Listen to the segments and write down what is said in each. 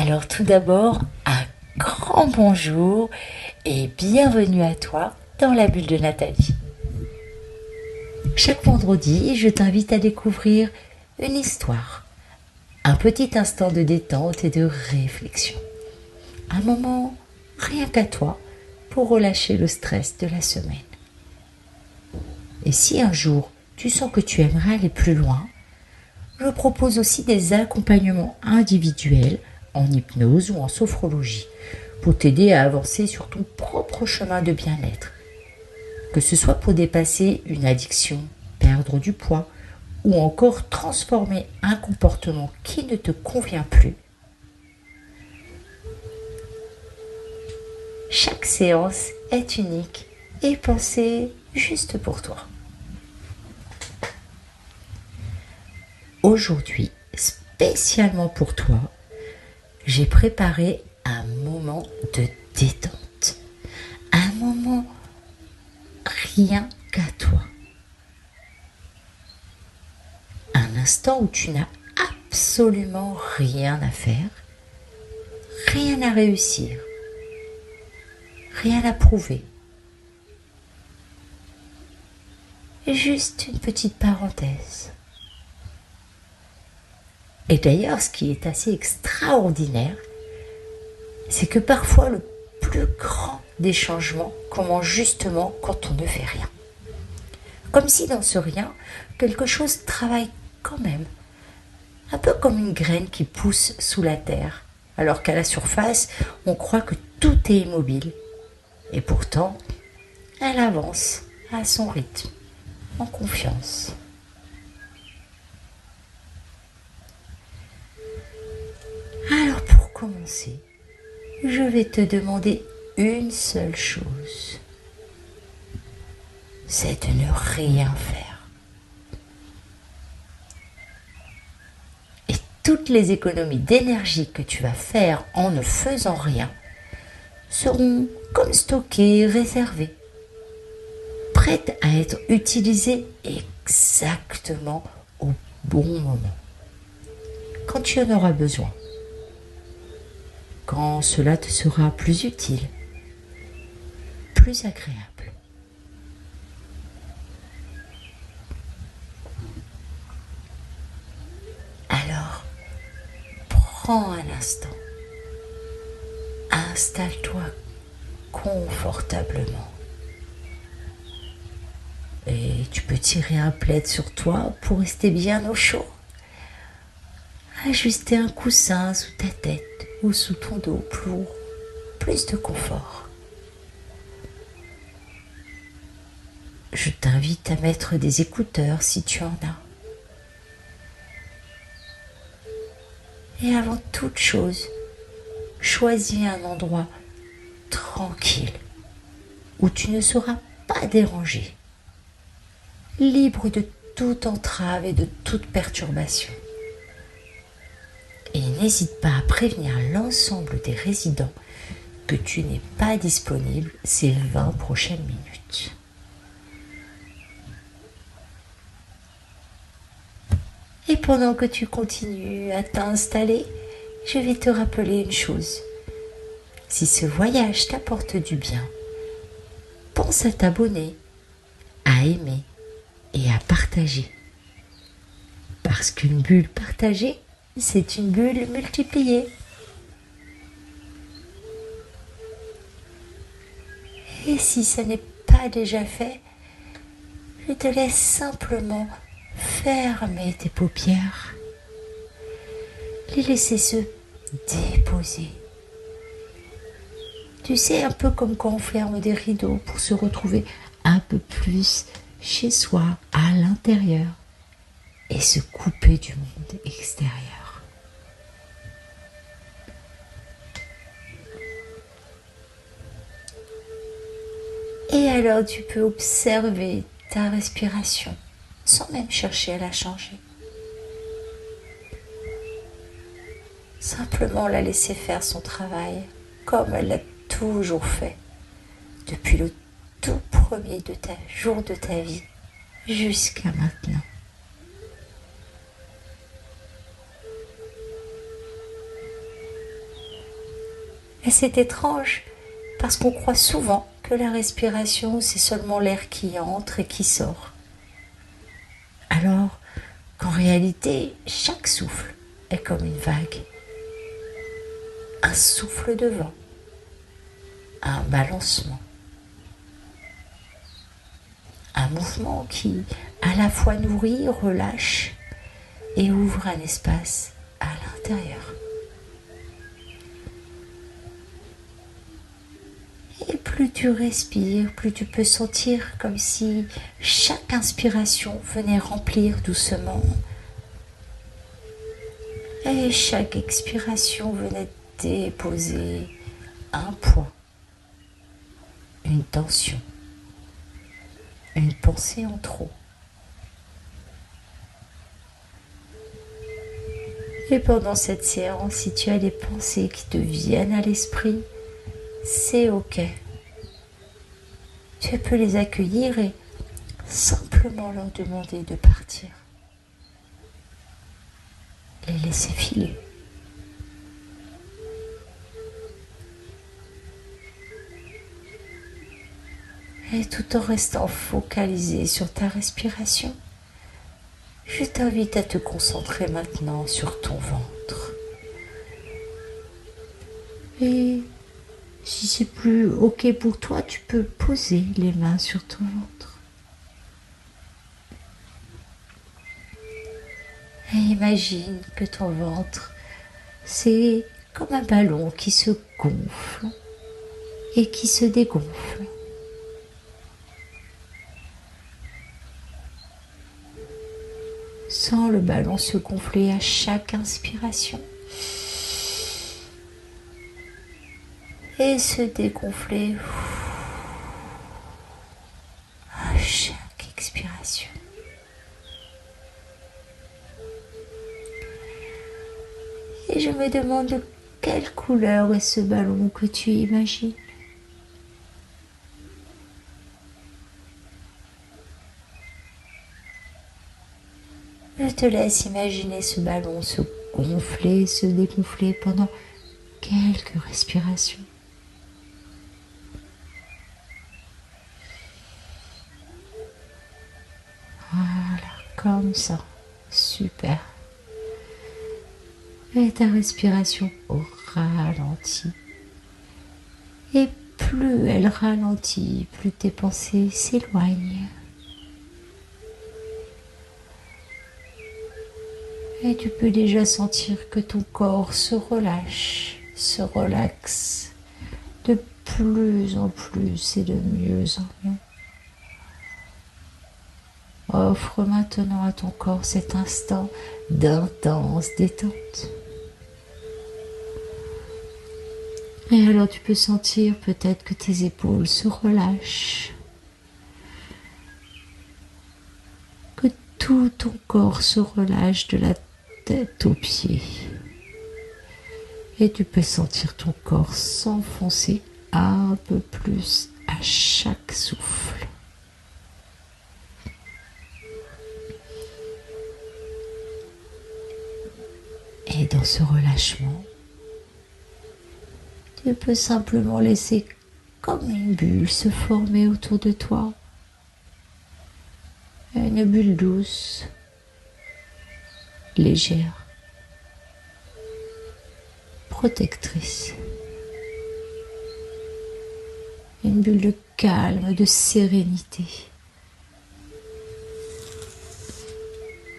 Alors tout d'abord, un grand bonjour et bienvenue à toi dans la bulle de Nathalie. Chaque vendredi, je t'invite à découvrir une histoire, un petit instant de détente et de réflexion. Un moment rien qu'à toi pour relâcher le stress de la semaine. Et si un jour tu sens que tu aimerais aller plus loin, je propose aussi des accompagnements individuels en hypnose ou en sophrologie pour t'aider à avancer sur ton propre chemin de bien-être. Que ce soit pour dépasser une addiction, perdre du poids ou encore transformer un comportement qui ne te convient plus. Chaque séance est unique et pensée juste pour toi. Aujourd'hui, spécialement pour toi, j'ai préparé un moment de détente. Un moment rien qu'à toi. Un instant où tu n'as absolument rien à faire, rien à réussir, rien à prouver. Juste une petite parenthèse. Et d'ailleurs, ce qui est assez extraordinaire, c'est que parfois le plus grand des changements commence justement quand on ne fait rien. Comme si dans ce rien, quelque chose travaille quand même. Un peu comme une graine qui pousse sous la terre, alors qu'à la surface, on croit que tout est immobile. Et pourtant, elle avance à son rythme, en confiance. Alors pour commencer, je vais te demander une seule chose. C'est de ne rien faire. Et toutes les économies d'énergie que tu vas faire en ne faisant rien seront comme stockées, réservées, prêtes à être utilisées exactement au bon moment, quand tu en auras besoin, quand cela te sera plus utile, plus agréable. Alors, prends un instant, installe-toi confortablement. Et tu peux tirer un plaid sur toi pour rester bien au chaud. Ajuster un coussin sous ta tête ou sous ton dos pour plus de confort. Je t'invite à mettre des écouteurs si tu en as. Et avant toute chose, choisis un endroit tranquille où tu ne seras pas dérangé, libre de toute entrave et de toute perturbation. Et n'hésite pas à prévenir l'ensemble des résidents que tu n'es pas disponible ces 20 prochaines minutes. Et pendant que tu continues à t'installer, je vais te rappeler une chose. Si ce voyage t'apporte du bien, pense à t'abonner, à aimer et à partager. Parce qu'une bulle partagée, c'est une bulle multipliée. Et si ce n'est pas déjà fait, je te laisse simplement fermer tes paupières, les laisser se déposer. Tu sais, un peu comme quand on ferme des rideaux pour se retrouver un peu plus chez soi, à l'intérieur, et se couper du monde extérieur. Et alors tu peux observer ta respiration sans même chercher à la changer. Simplement la laisser faire son travail comme elle l'a toujours fait depuis le tout premier jour de ta vie jusqu'à maintenant. Et c'est étrange, parce qu'on croit souvent que la respiration, c'est seulement l'air qui entre et qui sort. Alors qu'en réalité, chaque souffle est comme une vague, un souffle de vent, un balancement, un mouvement qui à la fois nourrit, relâche et ouvre un espace à l'intérieur. Et plus tu respires, plus tu peux sentir comme si chaque inspiration venait remplir doucement et chaque expiration venait déposer un poids, une tension, une pensée en trop. Et pendant cette séance, si tu as des pensées qui te viennent à l'esprit, c'est ok. Tu peux les accueillir et simplement leur demander de partir. Les laisser filer. Et tout en restant focalisé sur ta respiration, je t'invite à te concentrer maintenant sur ton ventre. Et si c'est plus ok pour toi, tu peux poser les mains sur ton ventre. Et imagine que ton ventre, c'est comme un ballon qui se gonfle et qui se dégonfle. Sens le ballon se gonfler à chaque inspiration et se dégonfler à chaque expiration. Et je me demande de quelle couleur est ce ballon que tu imagines. Je te laisse imaginer ce ballon se gonfler, se dégonfler pendant quelques respirations. Voilà, comme ça. Super. Et ta respiration au ralenti. Et plus elle ralentit, plus tes pensées s'éloignent. Et tu peux déjà sentir que ton corps se relâche, se relaxe de plus en plus et de mieux en mieux. Offre maintenant à ton corps cet instant d'intense détente. Et alors tu peux sentir peut-être que tes épaules se relâchent, que tout ton corps se relâche de la tête aux pieds. Et tu peux sentir ton corps s'enfoncer un peu plus à chaque souffle. Et dans ce relâchement, tu peux simplement laisser comme une bulle se former autour de toi. Une bulle douce, légère, protectrice. Une bulle de calme, de sérénité.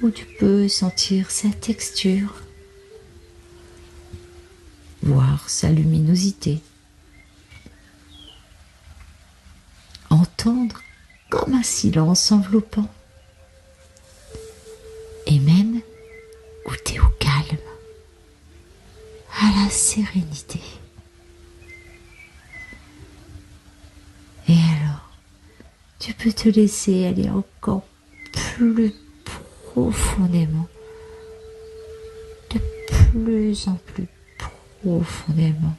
Où tu peux sentir sa texture, voir sa luminosité, entendre comme un silence enveloppant, et même goûter au calme, à la sérénité. Et alors, tu peux te laisser aller encore plus profondément, de plus en plus profondément.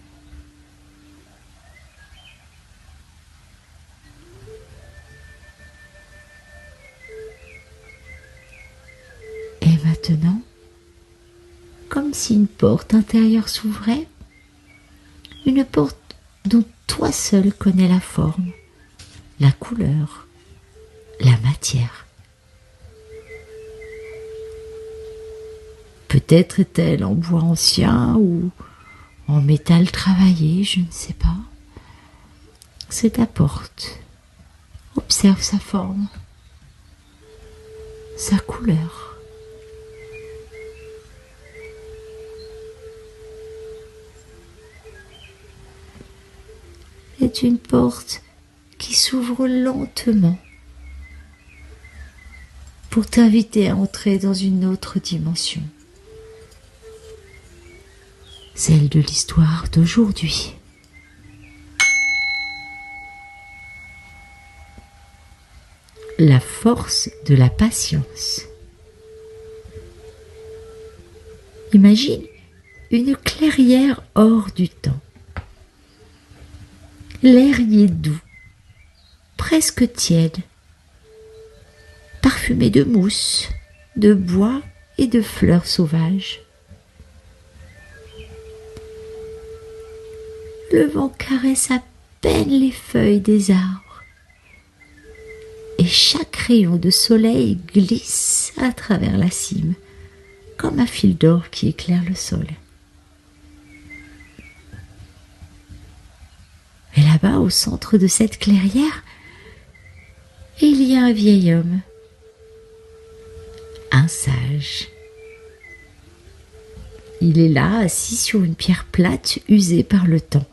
Et maintenant, comme si une porte intérieure s'ouvrait, Une porte dont toi seul connais la forme, la couleur, la matière. Peut-être est-elle en bois ancien ou en métal travaillé, je ne sais pas. C'est ta porte. Observe sa forme, sa couleur. C'est une porte qui s'ouvre lentement pour t'inviter à entrer dans une autre dimension, celle de l'histoire d'aujourd'hui. La force de la patience. Imagine une clairière hors du temps. L'air y est doux, presque tiède, parfumé de mousse, de bois et de fleurs sauvages. Le vent caresse à peine les feuilles des arbres et chaque rayon de soleil glisse à travers la cime comme un fil d'or qui éclaire le sol. Et là-bas, au centre de cette clairière, il y a un vieil homme, un sage. Il est là, assis sur une pierre plate usée par le temps.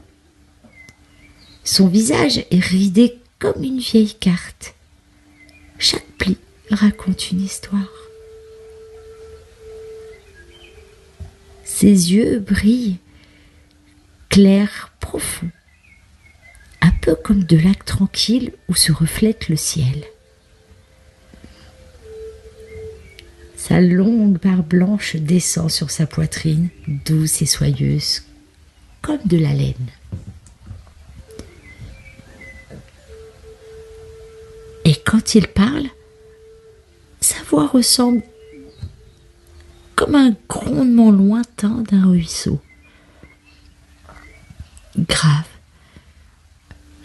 Son visage est ridé comme une vieille carte. Chaque pli raconte une histoire. Ses yeux brillent, clairs, profonds, un peu comme de lacs tranquilles où se reflète le ciel. Sa longue barbe blanche descend sur sa poitrine, douce et soyeuse, comme de la laine. Et quand il parle, sa voix ressemble comme un grondement lointain d'un ruisseau. Grave,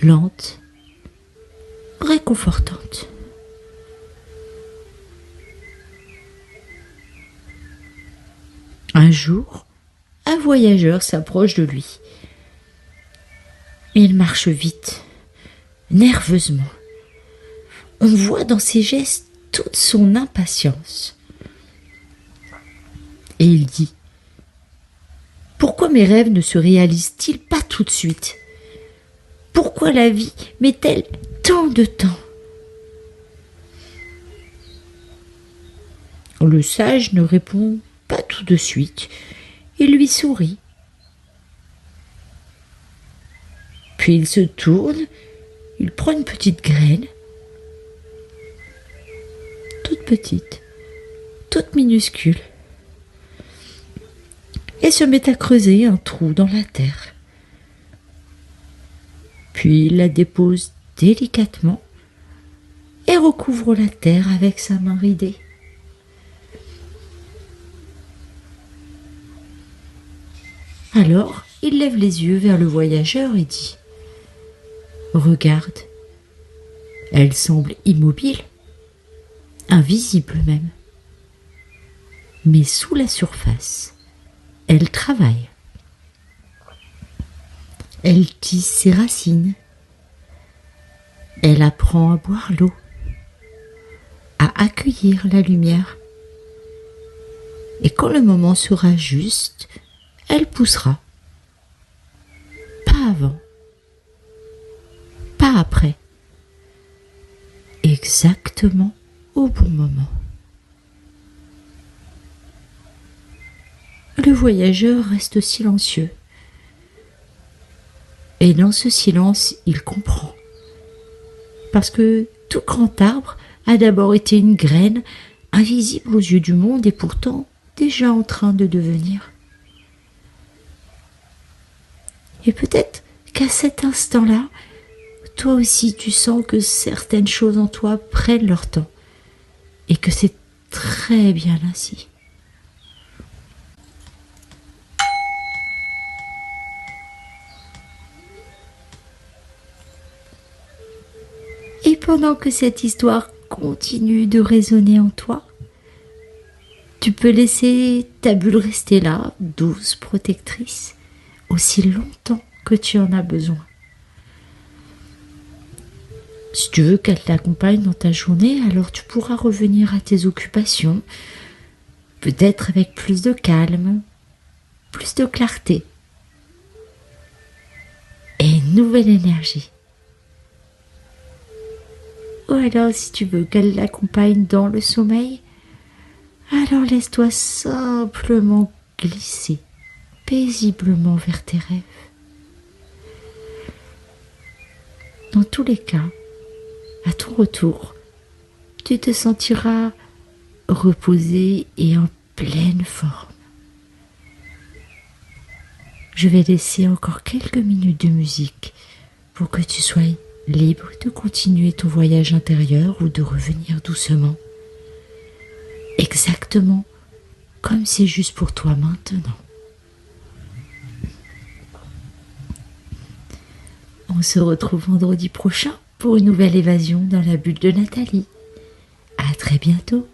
lente, réconfortante. Un jour, un voyageur s'approche de lui. Il marche vite, nerveusement. On voit dans ses gestes toute son impatience. Et il dit : « Pourquoi mes rêves ne se réalisent-ils pas tout de suite ? Pourquoi la vie met-elle tant de temps ? » Le sage ne répond pas tout de suite. Il lui sourit. Puis il se tourne, il prend une petite graine, toute petite, toute minuscule, et se met à creuser un trou dans la terre. Puis il la dépose délicatement et recouvre la terre avec sa main ridée. Alors, il lève les yeux vers le voyageur et dit : « Regarde, elle semble immobile, invisible même. Mais sous la surface, elle travaille. Elle tisse ses racines. Elle apprend à boire l'eau, à accueillir la lumière. Et quand le moment sera juste, elle poussera. Pas avant, pas après. Exactement au bon moment. » Le voyageur reste silencieux. Et dans ce silence, il comprend. Parce que tout grand arbre a d'abord été une graine, invisible aux yeux du monde et pourtant déjà en train de devenir. Et peut-être qu'à cet instant-là, toi aussi tu sens que certaines choses en toi prennent leur temps et que c'est très bien ainsi. pendant que cette histoire continue de résonner en toi, tu peux laisser ta bulle rester là, douce, protectrice, aussi longtemps que tu en as besoin. Si tu veux qu'elle t'accompagne dans ta journée, alors tu pourras revenir à tes occupations, peut-être avec plus de calme, plus de clarté et une nouvelle énergie. Ou alors, si tu veux qu'elle l'accompagne dans le sommeil, alors laisse-toi simplement glisser paisiblement vers tes rêves. Dans tous les cas, à ton retour, tu te sentiras reposé et en pleine forme. Je vais laisser encore quelques minutes de musique pour que tu sois libre de continuer ton voyage intérieur ou de revenir doucement. Exactement comme c'est juste pour toi maintenant. On se retrouve vendredi prochain pour une nouvelle évasion dans la bulle de Nathalie. À très bientôt.